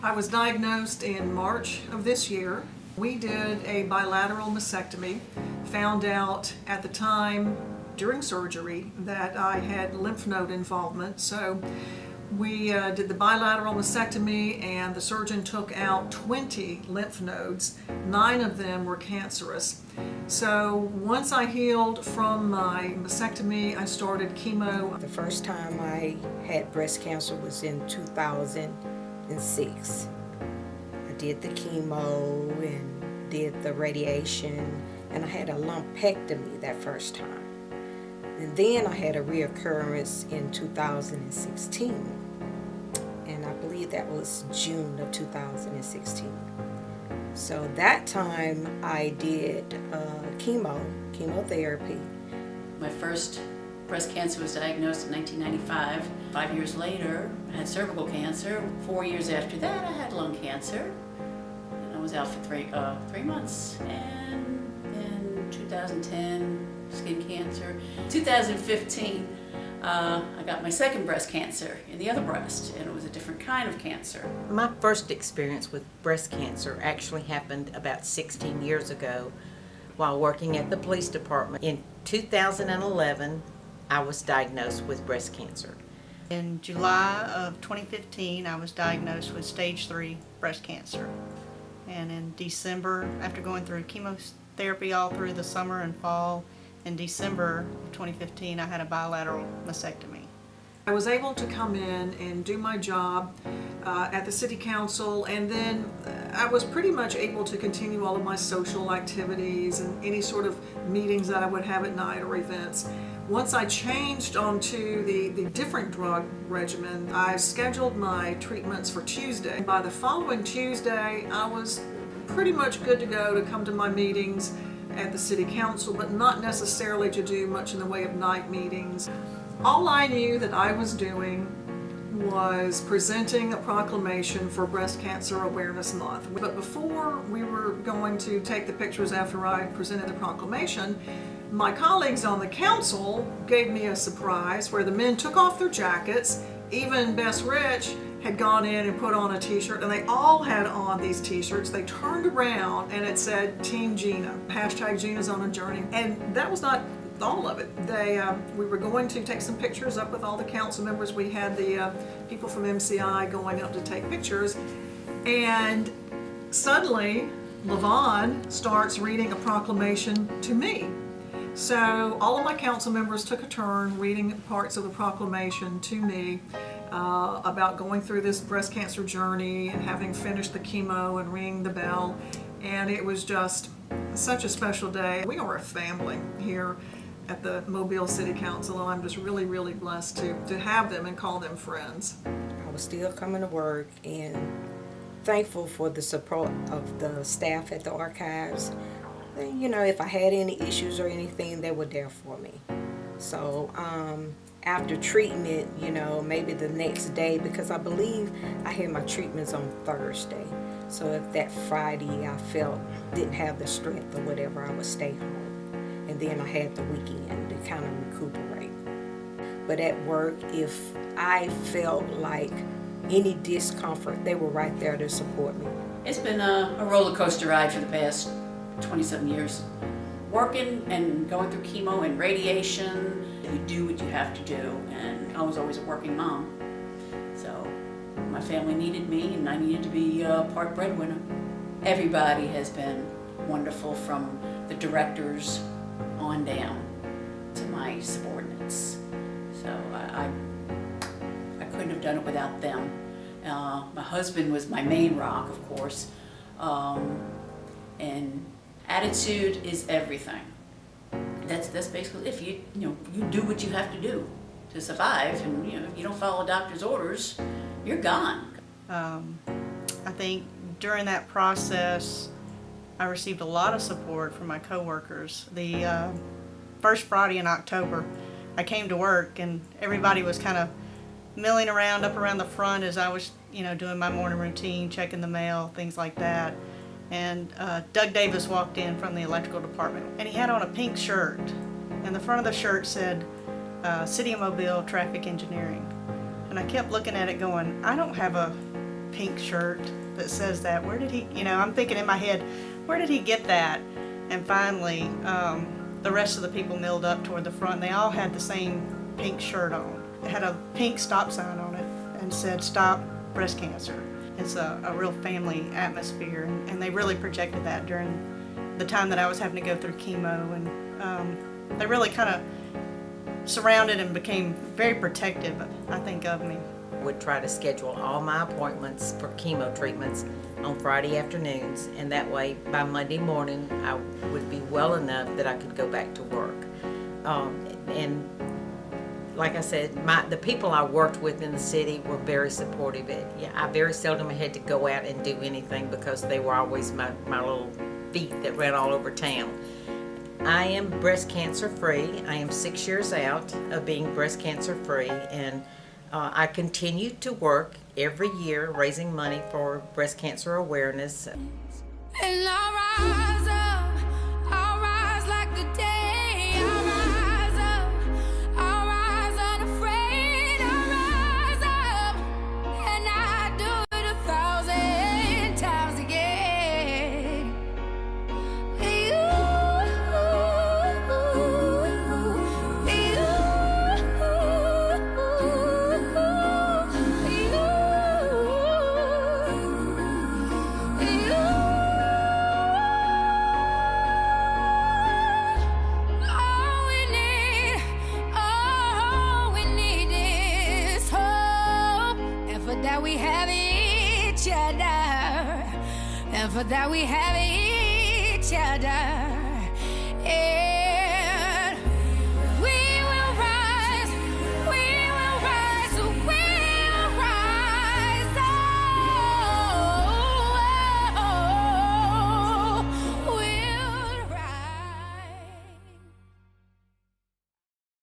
I was diagnosed in March of this year. We did a bilateral mastectomy, found out at the time during surgery that I had lymph node involvement. So we did the bilateral mastectomy, and the surgeon took out 20 lymph nodes. 9 of them were cancerous. So once I healed from my mastectomy, I started chemo. The first time I had breast cancer was in 2006. I did the chemo and did the radiation, and I had a lumpectomy that first time. And then I had a reoccurrence in 2016, and I believe that was June of 2016. So that time I did chemotherapy. My first breast cancer was diagnosed in 1995. 5 years later, I had cervical cancer. 4 years after that, I had lung cancer. And I was out for three months. And in 2010, skin cancer. 2015, I got my second breast cancer in the other breast, and it was a different kind of cancer. My first experience with breast cancer actually happened about 16 years ago while working at the police department. In 2011, I was diagnosed with breast cancer. In July of 2015, I was diagnosed with stage 3 breast cancer. And in December, after going through chemotherapy all through the summer and fall, in December of 2015, I had a bilateral mastectomy. I was able to come in and do my job at the city council, and then I was pretty much able to continue all of my social activities and any sort of meetings that I would have at night or events. Once I changed onto the different drug regimen, I scheduled my treatments for Tuesday. By the following Tuesday, I was pretty much good to go to come to my meetings at the city council, but not necessarily to do much in the way of night meetings. All I knew that I was doing was presenting a proclamation for Breast Cancer Awareness Month. But before we were going to take the pictures after I presented the proclamation, my colleagues on the council gave me a surprise where the men took off their jackets. Even Bess Rich had gone in and put on a t-shirt, and they all had on these t-shirts. They turned around and it said Team Gina, hashtag Gina's on a journey. And that was not all of it. We were going to take some pictures up with all the council members. We had the people from MCI going up to take pictures, and suddenly LaVon starts reading a proclamation to me. So all of my council members took a turn reading parts of the proclamation to me about going through this breast cancer journey and having finished the chemo and ringing the bell. And it was just such a special day. We are a family here at the Mobile City Council, and I'm just really, really blessed to have them and call them friends. I was still coming to work and thankful for the support of the staff at the archives. You know, if I had any issues or anything, they were there for me. So after treatment, you know, maybe the next day, because I believe I had my treatments on Thursday. So if that Friday I didn't have the strength or whatever, I would stay home. And then I had the weekend to kind of recuperate. But at work, if I felt like any discomfort, they were right there to support me. It's been a roller coaster ride for the past 27 years. Working and going through chemo and radiation, you do what you have to do, and I was always a working mom. So my family needed me, and I needed to be a part breadwinner. Everybody has been wonderful, from the directors on down to my subordinates. So I couldn't have done it without them. My husband was my main rock, of course, and attitude is everything. That's basically, if you do what you have to do to survive, and if you don't follow doctor's orders, you're gone. I think during that process, I received a lot of support from my coworkers. The first Friday in October, I came to work, and everybody was kind of milling around up around the front as I was, doing my morning routine, checking the mail, things like that. And Doug Davis walked in from the electrical department, and he had on a pink shirt, and the front of the shirt said, City of Mobile Traffic Engineering. And I kept looking at it going, I don't have a pink shirt that says that. Where did he, I'm thinking in my head, where did he get that? And finally, the rest of the people milled up toward the front, and they all had the same pink shirt on. It had a pink stop sign on it and said, "Stop breast cancer." It's a real family atmosphere, and they really projected that during the time that I was having to go through chemo, and they really kind of surrounded and became very protective, I think, of me. Would try to schedule all my appointments for chemo treatments on Friday afternoons, and that way by Monday morning I would be well enough that I could go back to work. And like I said, the people I worked with in the city were very supportive. I very seldom had to go out and do anything because they were always my little feet that ran all over town. I am breast cancer free. I am 6 years out of being breast cancer free, and I continue to work every year raising money for breast cancer awareness. And I'll rise up, I'll rise like the day. I'll rise up, I'll rise unafraid. I'll rise up, and I do it 1,000 times again. That we have each other, and for that we have each other. Yeah.